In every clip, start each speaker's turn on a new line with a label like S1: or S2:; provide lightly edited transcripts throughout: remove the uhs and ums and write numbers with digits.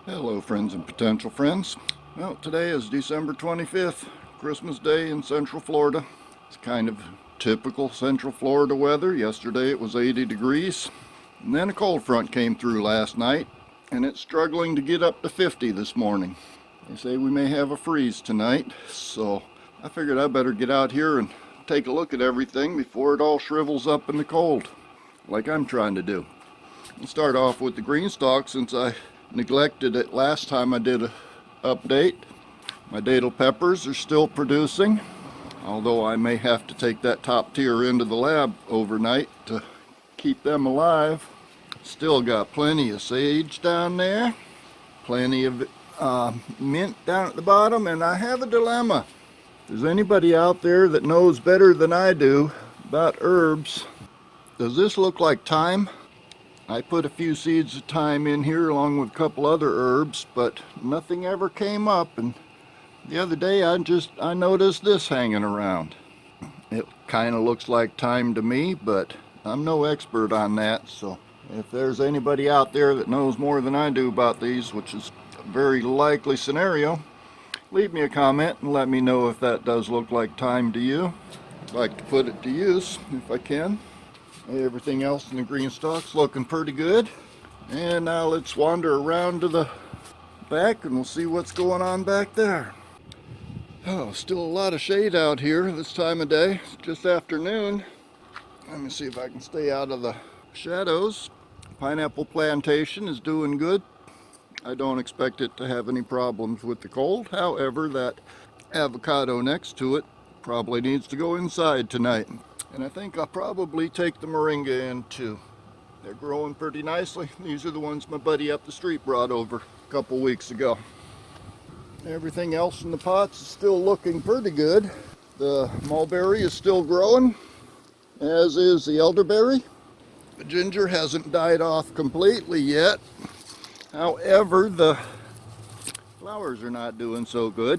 S1: Hello friends and potential friends. Well, today is December 25th, Christmas Day in Central Florida. It's kind of typical Central Florida weather. Yesterday it was 80 degrees. And then a cold front came through last night and it's struggling to get up to 50 this morning. They say we may have a freeze tonight, so I figured I better get out here and take a look at everything before it all shrivels up in the cold, like I'm trying to do. I'll start off with the green stalk since I neglected it last time I did an update. My datil peppers are still producing, although I may have to take that top tier into the lab overnight to keep them alive. Still got plenty of sage down there, plenty of mint down at the bottom, and I have a dilemma. If there's anybody out there that knows better than I do about herbs, does this look like thyme? I put a few seeds of thyme in here along with a couple other herbs, but nothing ever came up. And the other day I noticed this hanging around. It kind of looks like thyme to me, but I'm no expert on that. So if there's anybody out there that knows more than I do about these, which is a very likely scenario, leave me a comment and let me know if that does look like thyme to you. I'd like to put it to use if I can. Everything else in the green stalk's looking pretty good. And now let's wander around to the back and we'll see what's going on back there. Oh, still a lot of shade out here this time of day. It's just afternoon. Let me see if I can stay out of the shadows. Pineapple plantation is doing good. I don't expect it to have any problems with the cold. However, that avocado next to it probably needs to go inside tonight. And I think I'll probably take the moringa in too. They're growing pretty nicely. These are the ones my buddy up the street brought over a couple weeks ago. Everything else in the pots is still looking pretty good. The mulberry is still growing, as is the elderberry. The ginger hasn't died off completely yet. However, the flowers are not doing so good.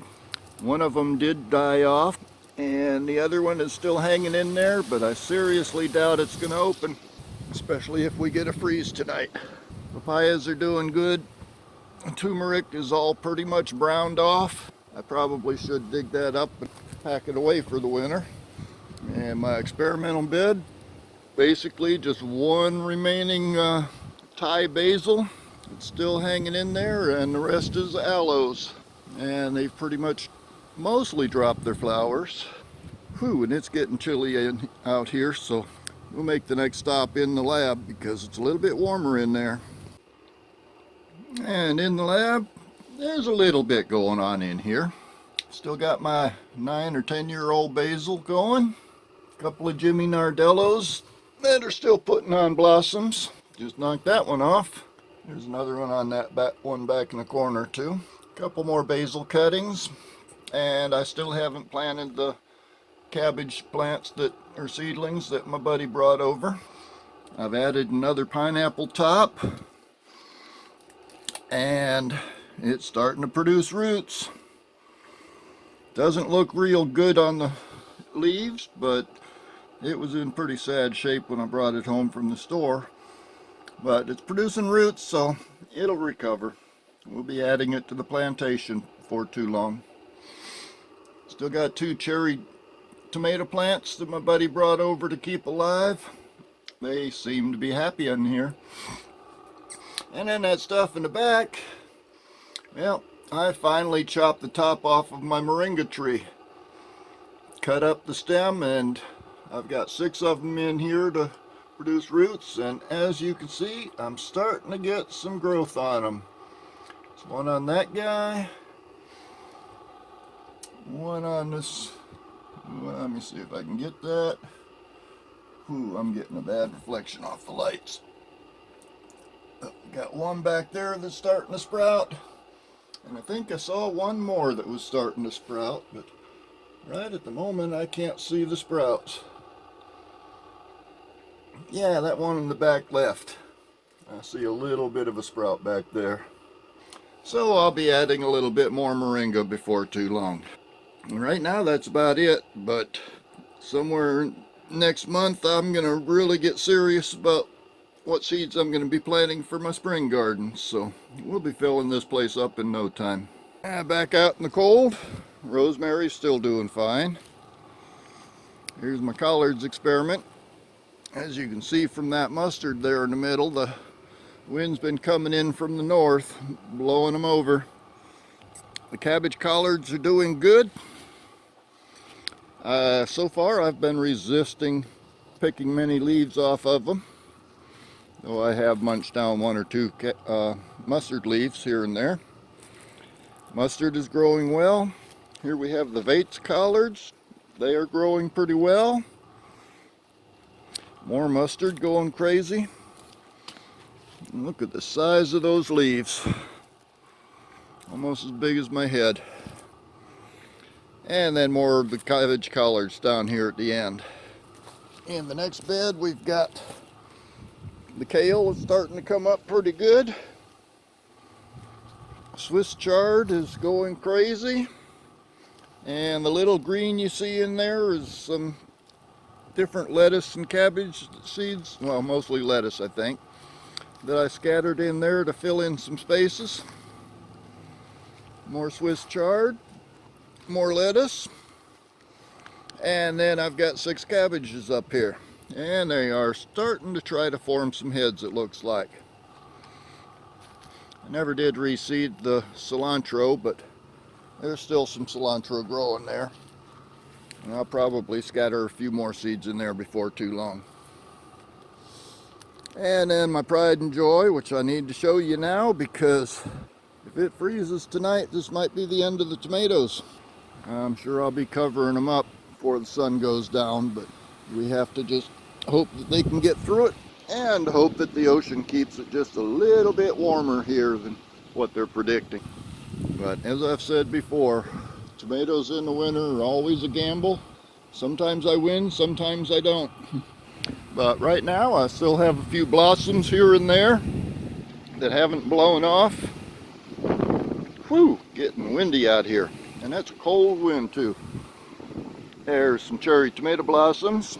S1: One of them did die off, and the other one is still hanging in there, but I seriously doubt it's going to open, especially if we get a freeze tonight. Papayas are doing good. Turmeric is all pretty much browned off. I probably should dig that up and pack it away for the winter. And my experimental bed, basically just one remaining Thai basil. It's still hanging in there, and the rest is aloes. And they've pretty much mostly dropped their flowers. Whew, and it's getting chilly out here, so we'll make the next stop in the lab because it's a little bit warmer in there. And in the lab, there's a little bit going on in here. Still got my 9 or 10-year-old basil going. A couple of Jimmy Nardellos that are still putting on blossoms. Just knocked that one off. There's another one on that one back in the corner too. A couple more basil cuttings. And I still haven't planted the cabbage plants that are seedlings that my buddy brought over. I've added another pineapple top, and it's starting to produce roots. Doesn't look real good on the leaves, but it was in pretty sad shape when I brought it home from the store. But it's producing roots, so it'll recover. We'll be adding it to the plantation before too long. Still got 2 cherry tomato plants that my buddy brought over to keep alive. They seem to be happy in here. And then that stuff in the back, well, I finally chopped the top off of my moringa tree. Cut up the stem, and I've got 6 of them in here to produce roots. And as you can see, I'm starting to get some growth on them. There's one on that guy. One on this. Let me see if I can get that. Ooh, I'm getting a bad reflection off the lights. Got one back there that's starting to sprout. And I think I saw one more that was starting to sprout, but right at the moment I can't see the sprouts. Yeah, that one in the back left. I see a little bit of a sprout back there. So I'll be adding a little bit more moringa before too long. Right now that's about it, but somewhere next month I'm gonna really get serious about what seeds I'm going to be planting for my spring gardens. So we'll be filling this place up in no time. Back out in the cold. Rosemary's still doing fine. Here's my collards experiment. As you can see from that mustard there in the middle, the wind's been coming in from the north, blowing them over. The cabbage collards are doing good. So far I've been resisting picking many leaves off of them, though I have munched down one or two mustard leaves here and there. Mustard is growing well. Here we have the Vates collards. They are growing pretty well. More mustard going crazy. And look at the size of those leaves. Almost as big as my head. And then more of the cabbage collards down here at the end. In the next bed we've got the kale is starting to come up pretty good. Swiss chard is going crazy. And the little green you see in there is some different lettuce and cabbage seeds. Well, mostly lettuce, I think, that I scattered in there to fill in some spaces. More Swiss chard, more lettuce, and then I've got 6 cabbages up here, and they are starting to try to form some heads, it looks like. I never did reseed the cilantro, but there's still some cilantro growing there, and I'll probably scatter a few more seeds in there before too long. And then my pride and joy, which I need to show you now, because if it freezes tonight, this might be the end of the tomatoes. I'm sure I'll be covering them up before the sun goes down, but we have to just hope that they can get through it and hope that the ocean keeps it just a little bit warmer here than what they're predicting. But as I've said before, tomatoes in the winter are always a gamble. Sometimes I win, sometimes I don't. But right now I still have a few blossoms here and there that haven't blown off. Whew, getting windy out here. And that's a cold wind too. There's some cherry tomato blossoms.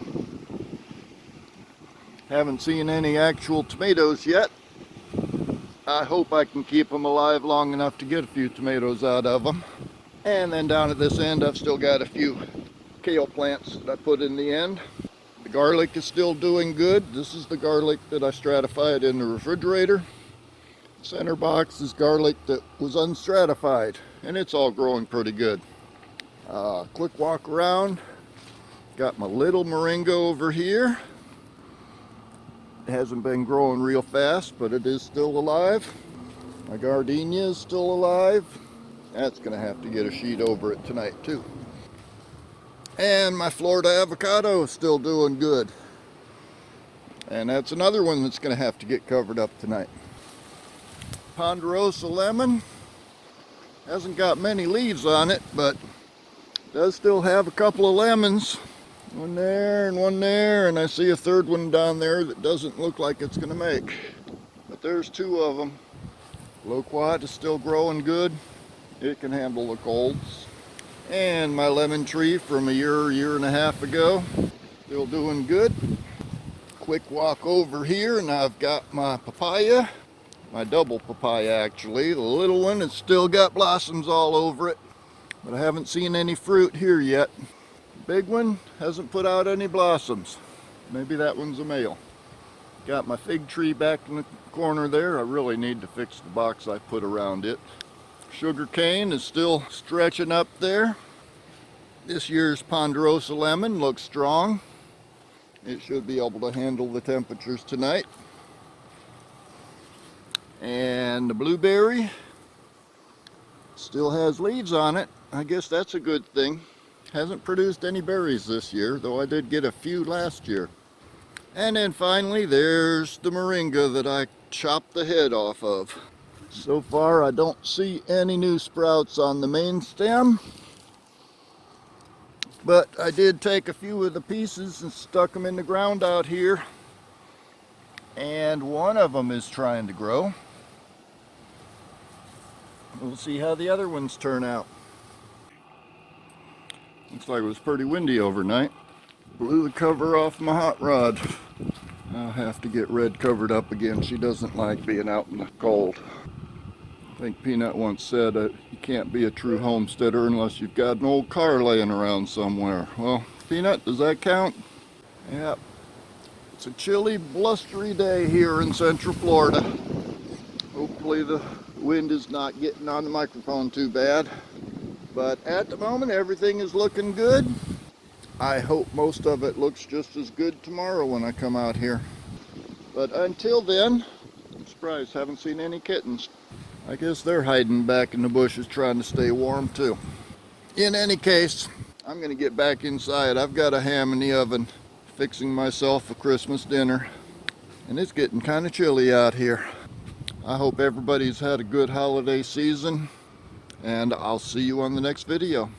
S1: Haven't seen any actual tomatoes yet. I hope I can keep them alive long enough to get a few tomatoes out of them. And then down at this end I've still got a few kale plants that I put in the end. The garlic is still doing good. This is the garlic that I stratified in the refrigerator. The center box is garlic that was unstratified, and it's all growing pretty good. Quick walk around. Got my little moringa over here. It hasn't been growing real fast, but it is still alive. My gardenia is still alive. That's going to have to get a sheet over it tonight too. And my Florida avocado is still doing good. And that's another one that's going to have to get covered up tonight. Ponderosa lemon hasn't got many leaves on it, but does still have a couple of lemons. One there and one there, and I see a third one down there that doesn't look like it's going to make. But there's 2 of them. Loquat is still growing good. It can handle the colds. And my lemon tree from a year and a half ago, still doing good. Quick walk over here, and I've got my papaya, my double papaya actually. The little one has still got blossoms all over it, but I haven't seen any fruit here yet. The big one hasn't put out any blossoms. Maybe that one's a male. Got my fig tree back in the corner there. I really need to fix the box I put around it. Sugar cane is still stretching up there. This year's Ponderosa lemon looks strong. It should be able to handle the temperatures tonight. And the blueberry still has leaves on it. I guess that's a good thing. Hasn't produced any berries this year, though I did get a few last year. And then finally there's the moringa that I chopped the head off of. So far I don't see any new sprouts on the main stem, but I did take a few of the pieces and stuck them in the ground out here, and one of them is trying to grow. We'll see how the other ones turn out. Looks like it was pretty windy overnight. Blew the cover off my hot rod. I'll have to get Red covered up again. She doesn't like being out in the cold. I think Peanut once said that you can't be a true homesteader unless you've got an old car laying around somewhere. Well, Peanut, does that count? Yep. It's a chilly, blustery day here in Central Florida. Hopefully the wind is not getting on the microphone too bad. But at the moment, everything is looking good. I hope most of it looks just as good tomorrow when I come out here. But until then, I'm surprised I haven't seen any kittens. I guess they're hiding back in the bushes trying to stay warm too. In any case, I'm gonna get back inside. I've got a ham in the oven, fixing myself a Christmas dinner. And it's getting kind of chilly out here. I hope everybody's had a good holiday season, and I'll see you on the next video.